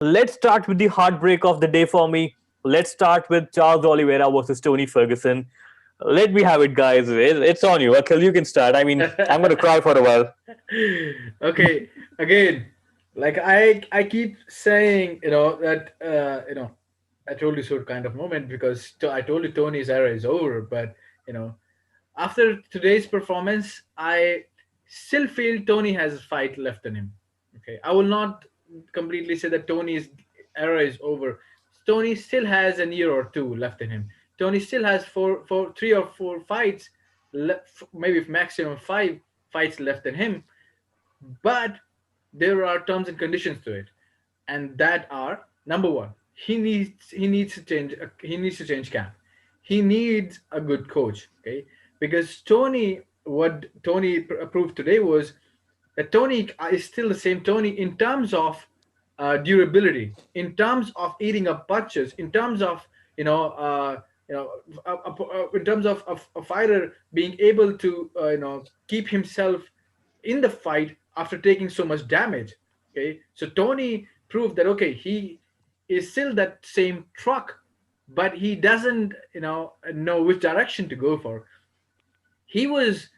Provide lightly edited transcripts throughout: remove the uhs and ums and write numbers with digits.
Let's start with the heartbreak of the day for me. Let's start with Charles Oliveira versus Tony Ferguson. Let me have it, guys. It's on you. Akhil, you can start. I mean, I'm going to cry for a while. Okay, again, like I keep saying, that I told you so kind of moment because I told you Tony's era is over, but you know, after today's performance, I still feel Tony has a fight left in him. Okay, I will not completely say that Tony's era is over. Tony still has an year or two left in him. Tony still has three or four fights, maybe maximum five fights left in him. But there are terms and conditions to it, and that are: number one, he needs to change camp. He needs a good coach. Okay, because what Tony proved today was that Tony is still the same Tony in terms of durability, in terms of eating up punches, in terms of you know. You know, in terms of a fighter being able to keep himself in the fight after taking so much damage. Okay, so Tony proved that okay, he is still that same truck, but he doesn't know which direction to go for. He was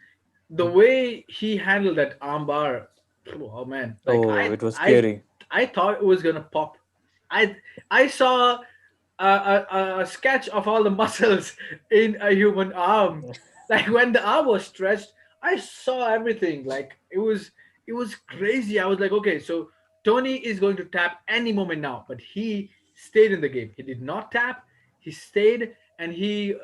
the way he handled that armbar. Oh man, like Oh, it was scary. I thought it was gonna pop. I saw a sketch of all the muscles in a human arm. Like when the arm was stretched, I saw everything. Like it was crazy. I was like, okay, so Tony is going to tap any moment now, but he stayed in the game. He did not tap. He stayed, and he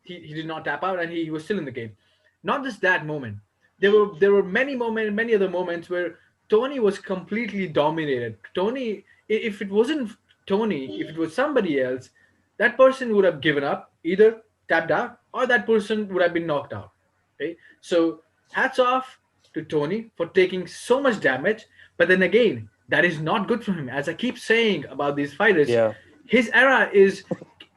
did not tap out, and he was still in the game. Not just that moment. There were many other moments where Tony was completely dominated. If it wasn't Tony, if it was somebody else, that person would have given up, either tapped out, or that person would have been knocked out. Okay, so hats off to Tony for taking so much damage. But then again, that is not good for him. As I keep saying about these fighters, Yeah. his era is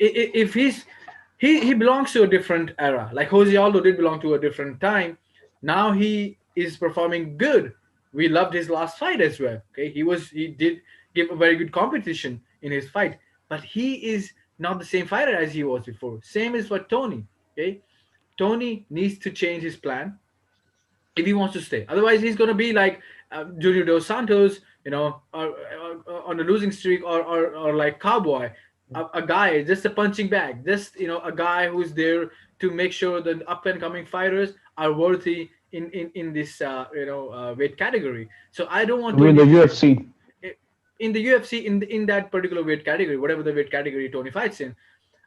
if he belongs to a different era. Like Jose Aldo did belong to a different time. Now he is performing good. We loved his last fight as well. Okay, he did give a very good competition in his fight, but he is not the same fighter as he was before. Same as for Tony. Okay, Tony needs to change his plan if he wants to stay. Otherwise, he's going to be like Junior Dos Santos, on a losing streak, or like Cowboy, a guy, just a punching bag, just a guy who's there to make sure that up and coming fighters are worthy in this weight category. So I don't want with Tony the to be UFC. in the UFC in that particular weight category, whatever the weight category Tony fights in.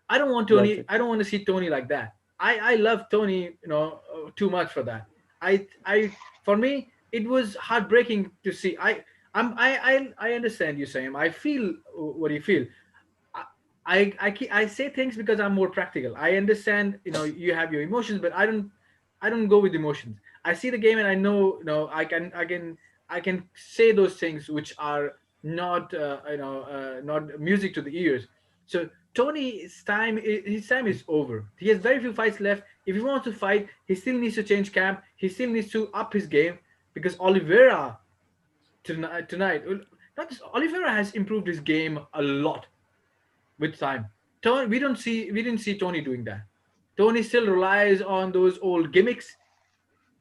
I don't want Tony. Exactly. I don't want to see Tony like that. I love Tony, too much for that. I For me, it was heartbreaking to see. I understand you, Sam. I feel what you feel. I say things because I'm more practical. I understand, you have your emotions, but I don't go with emotions. I see the game and I know, I can say those things which are not music to the ears. So his time is over. He has very few fights left. If he wants to fight, he still needs to change camp. He still needs to up his game because Oliveira tonight, not just Oliveira has improved his game a lot with time. We didn't see Tony doing that. Tony still relies on those old gimmicks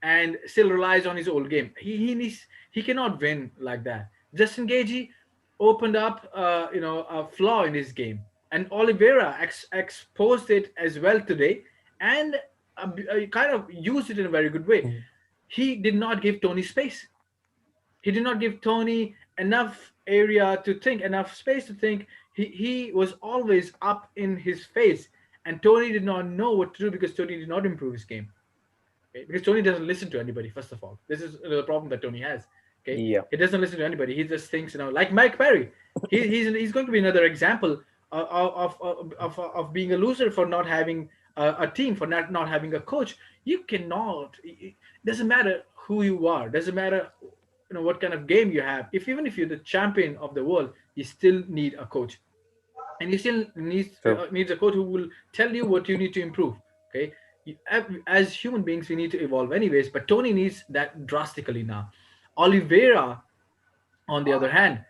and still relies on his old game. He cannot win like that. Justin Gagey opened up a flaw in his game, and Oliveira exposed it as well today, and kind of used it in a very good way. Mhm. He did not give Tony space. He did not give Tony enough area to think, enough space to think. He was always up in his face, and Tony did not know what to do because Tony did not improve his game. Okay? Because Tony doesn't listen to anybody. First of all, this is the problem that Tony has. Okay, Yeah. he doesn't listen to anybody. He just thinks, like Mike Perry. He's going to be another example of being a loser for not having a team, for not having a coach. You cannot. It doesn't matter who you are. Doesn't matter what kind of game you have. If even if you're the champion of the world, you still need a coach, and you still True. needs a coach who will tell you what you need to improve. Okay, as human beings, we need to evolve anyways. But Tony needs that drastically now. Oliveira, on the other hand,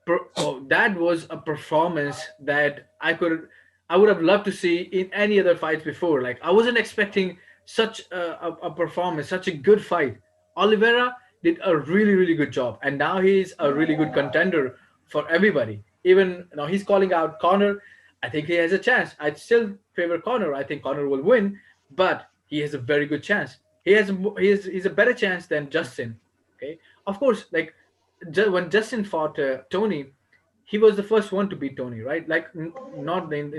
that was a performance that I would have loved to see in any other fights before. Like I wasn't expecting such a performance, such a good fight. Oliveira did a really good job, and now he's a really good contender for everybody. Even now he's calling out Connor. I think he has a chance. I'd still favor Connor. I think Connor will win, but he has a very good chance. He's a better chance than Justin. Okay, of course, like when Justin fought Tony, he was the first one to beat Tony, right? Like not in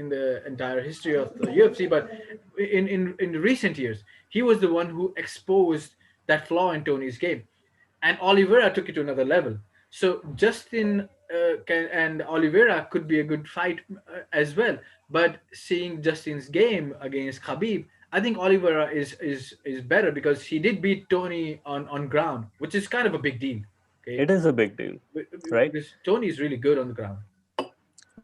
the entire history of the UFC, but in recent years, he was the one who exposed that flaw in Tony's game, and Oliveira took it to another level. So Justin and Oliveira could be a good fight as well. But seeing Justin's game against Khabib, I think Oliveira is better because he did beat Tony on ground, which is kind of a big deal. Okay, It is a big deal, right? because Tony is really good on the ground.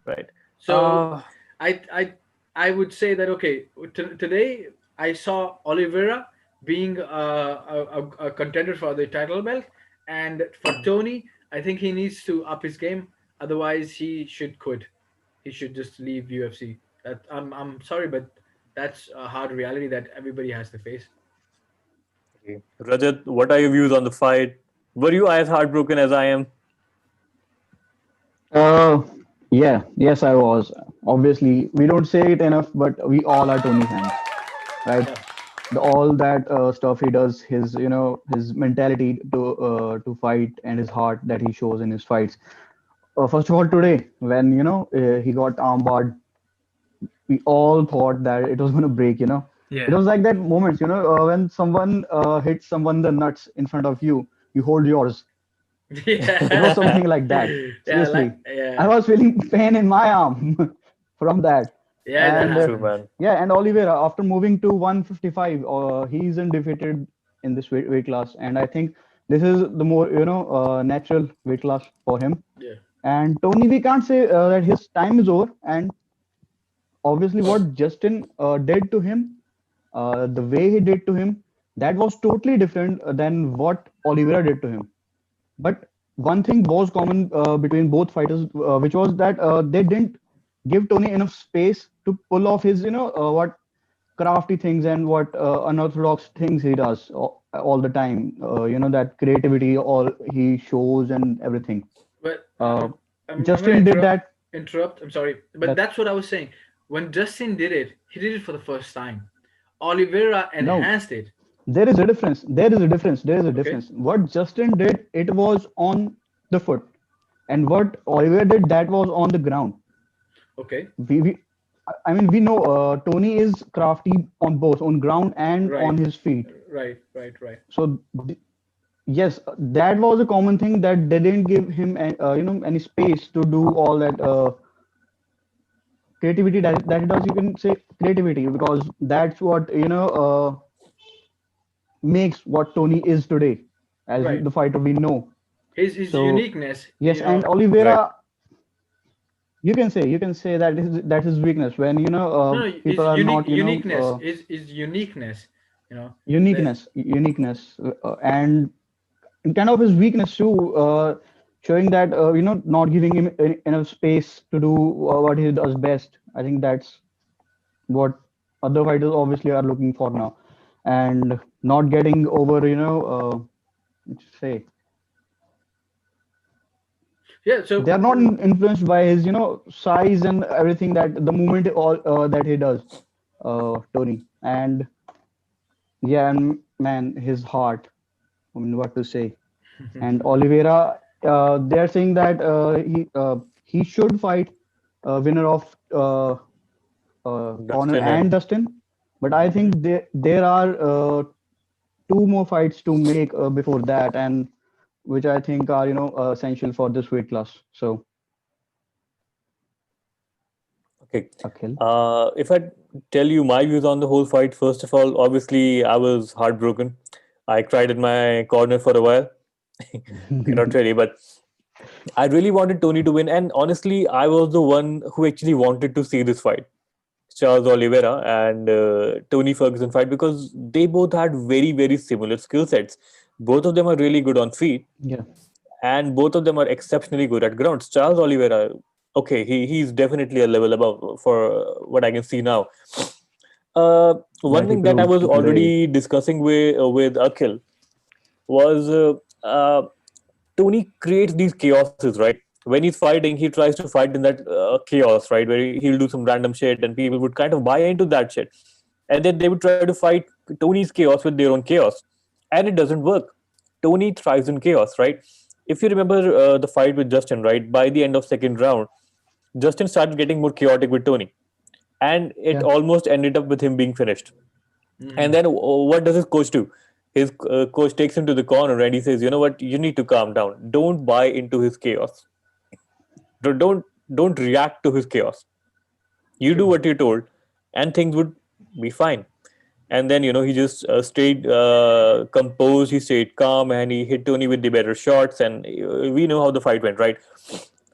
Right. So I I I would say that okay, today I saw Oliveira being a contender for the title belt, and for Tony, I think he needs to up his game. Otherwise, he should quit. He should just leave UFC. That I'm sorry, but that's a hard reality that everybody has to face. Okay. Rajat, what are your views on the fight? Were you as heartbroken as I am? Uh, yeah, yes, I was. Obviously, we don't say it enough, but we all are Tony fans, right? Yeah, All that stuff he does, his his mentality to fight and his heart that he shows in his fights. First of all, today when he got armbarred, we all thought that it was going to break. It yeah, was like that moment, when someone hits someone the nuts in front of you, you hold yours. It was yeah, something like that. yeah, like Seriously, I yeah, was feeling pain in my arm from that. yeah. That And True, happens. man. yeah, and Oliveira, after moving to 155, he's undefeated in this weight class, and I think this is the more natural weight class for him. Yeah, And Tony, we can't say that his time is over. And obviously, what Justin did to him, the way he did to him, that was totally different than what Oliveira did to him. But one thing was common between both fighters, which was that they didn't give Tony enough space to pull off his, what crafty things and what unorthodox things he does all the time. That creativity, all he shows and everything. but Uh, I'm gonna Justin did that. interrupt. I'm sorry, but That that's what I was saying. When Justin did it, he did it for the first time. Oliveira no, enhanced it. there is a difference. There is a difference. There is a Okay, difference. What Justin did, it was on the foot, and what Oliver did, that was on the ground. okay, We I mean, we know Tony is crafty on both on ground and right, on his feet. right. So yes, that was a common thing that they didn't give him any space to do all that creativity that he does. You can say creativity because that's what makes what Tony is today as Right. the fighter we know. His So uniqueness, yes, and Right. Oliveira, you can say that his weakness when no, no, people his are not uniqueness, his uniqueness. You know, the, uniqueness, and kind of his weakness too, showing that not giving him enough space to do what he does best. I think that's what other fighters obviously are looking for now, and not getting over. Let's say yeah. So they are not influenced by his size and everything that the movement all that he does, Tony. And yeah, and man, his heart. I mean, what to say? And Oliveira, they're saying that he should fight winner of Connor Dustin and and Dustin, but I mhm. think there are two more fights to make before that, and which I think are essential for this weight class. So, okay. Akhil. If I tell you my views on the whole fight, first of all, obviously I was heartbroken. I cried in my corner for a while. Okay, not really, but I really wanted Tony to win, and honestly, I was the one who actually wanted to see this fight, Charles Oliveira and Tony Ferguson fight, because they both had very, very similar skill sets. Both of them are really good on feet, Yeah, and both of them are exceptionally good at grounds. Charles Oliveira, okay, he's definitely a level above for what I can see now. One That he thing that I proved was today. already discussing with Akhil was Tony creates these chaoses, right? When he's fighting, he tries to fight in that chaos, right? Where he'll do some random shit, and people would kind of buy into that shit, and then they would try to fight Tony's chaos with their own chaos, and it doesn't work. Tony thrives in chaos, right? If you remember the fight with Justin, right? By the end of second round, Justin started getting more chaotic with Tony, and it Yeah. almost ended up with him being finished. And Mhm. then what does his coach do? His coach takes him to the corner and he says, "You know what? You need to calm down. Don't buy into his chaos. Don't react to his chaos. You do True. what you're told, and things would be fine." And then he just stayed composed. He stayed calm, and he hit Tony with the better shots. And we know how the fight went, right?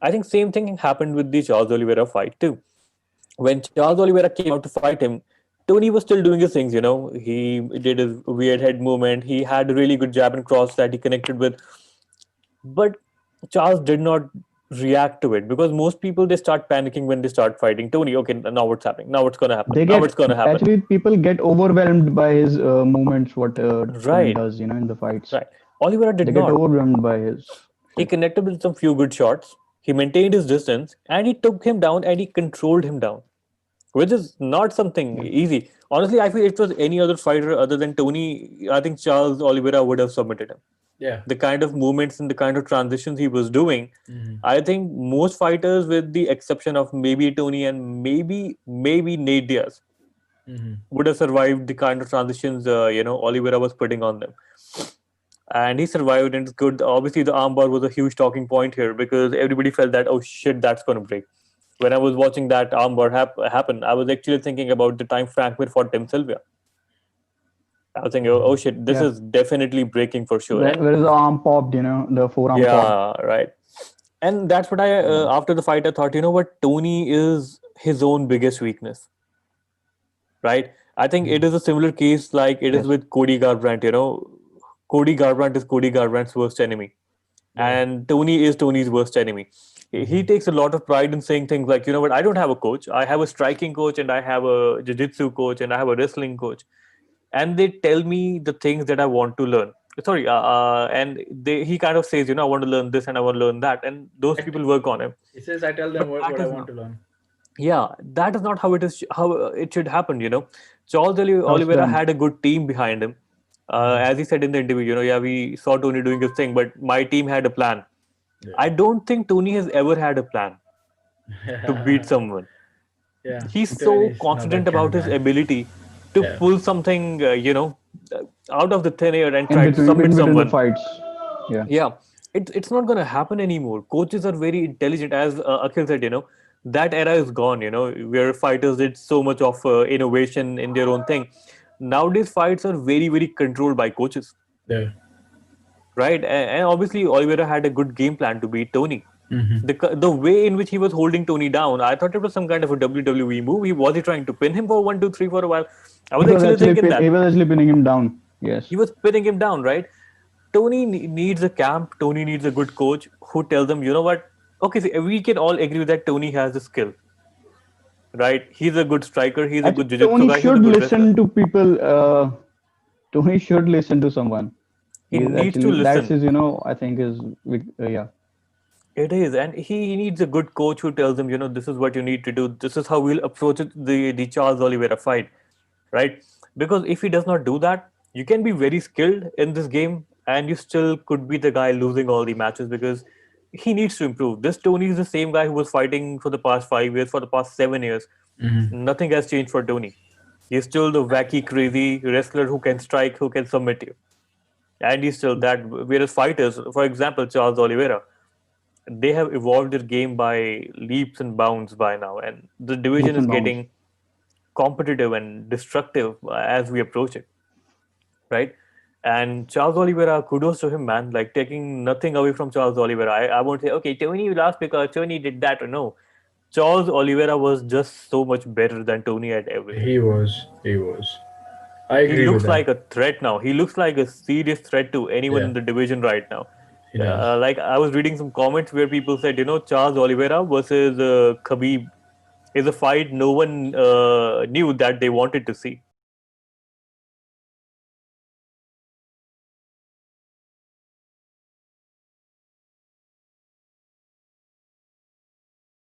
I think same thing happened with the Charles Oliveira fight too. When Charles Oliveira came out to fight him, Tony was still doing his things. He did his weird head movement. He had a really good jab and cross that he connected with, but Charles did not react to it because most people they start panicking when they start fighting Tony. Okay, now what's happening? Now what's gonna happen? They Now get what's gonna happen? actually people get overwhelmed by his movements. What Tony Right, does, in the fights, right. Oliveira did they get not. overwhelmed by his He shit. connected with some few good shots. He maintained his distance and he took him down and he controlled him down, which is not something Yeah. easy. Honestly, I feel if it was any other fighter other than Tony, I think Charles Oliveira would have submitted him. Yeah. The kind of movements and the kind of transitions he was doing, Mhm. I think most fighters, with the exception of maybe Tony and maybe Nate Diaz, Mhm. would have survived the kind of transitions Oliveira was putting on them. And he survived, and it's good. Obviously, the armbar was a huge talking point here because everybody felt that, oh shit, that's going to break. When I was watching that armbar happen, I was actually thinking about the time Frank Mir fought Tim Sylvia. I was thinking, oh shit, this Yeah. is definitely breaking for sure. Where, And where his arm popped, the forearm popped. yeah, right. And that's what I, Yeah. after the fight, I thought, you know what, Tony is his own biggest weakness, right? I think it is a similar case like it is Yes. with Cody Garbrandt. Cody Garbrandt is Cody Garbrandt's worst enemy, Yeah. and Tony is Tony's worst enemy. He takes a lot of pride in saying things like, you know what, I don't have a coach. I have a striking coach, and I have a jiu-jitsu coach, and I have a wrestling coach, and they tell me the things that I want to learn. Sorry, and he kind of says, I want to learn this and I want to learn that, and those I people work on him. He says, I tell them But what that I is want not. to learn. Yeah, that is not how it is. How it should happen. Charles Trust Oliveira them. had a good team behind him. As he said in the interview, yeah, we saw Tony doing his thing, but my team had a plan. I don't think Tony has ever had a plan to beat Yeah. someone. Yeah. He's Tony so is not confident that kind of about his guy. ability to Yeah. pull something, out of the thin air and In try to between, submit in between the someone. fights. Yeah. Yeah, it's not going to happen anymore. Coaches are very intelligent, as Akhil said. That era is gone. Where fighters did so much of innovation in their own thing. Nowadays, fights are very very controlled by coaches, Yeah. right? And obviously, Oliveira had a good game plan to beat Tony. Mhm. The way in which he was holding Tony down, I thought it was some kind of a WWE move. Was he trying to pin him for 1, 2, 3 for a while? I was actually thinking He that was actually pinning him down. Yes. he was pinning him down, right? Tony needs a camp. Tony needs a good coach who tells him, you know what? Okay, see, we can all agree that Tony has the skill, right? He's a good striker. He's a Actually, good jiu-jitsu Tony guy. He's a should good wrestler. listen to people. Tony should listen to someone. He He is needs to actually, that's listen. his, I think is, yeah. It is, and he needs a good coach who tells him, this is what you need to do. This is how we'll approach it, the Charles Oliveira fight, right? Because if he does not do that, you can be very skilled in this game, and you still could be the guy losing all the matches because he needs to improve. This Tony is the same guy who was fighting for the past 5 years, for the past 7 years. Mhm. Nothing has changed for Tony. He's still the wacky, crazy wrestler who can strike, who can submit you, and he's still that. Whereas fighters, for example, Charles Oliveira, they have evolved their game by leaps and bounds by now, and the division Leaps is and bounds. getting competitive and destructive as we approach it, right? And Charles Oliveira, kudos to him, man. Like, taking nothing away from Charles Oliveira. I won't say, okay, Tony lost because Tony did that, or no. Charles Oliveira was just so much better than Tony at everything. He was. He was. I He agree with looks that. like a threat now. He looks like a serious threat to anyone Yeah. in the division right now. He does. Like I was reading some comments where people said, Charles Oliveira versus Khabib is a fight no one knew that they wanted to see.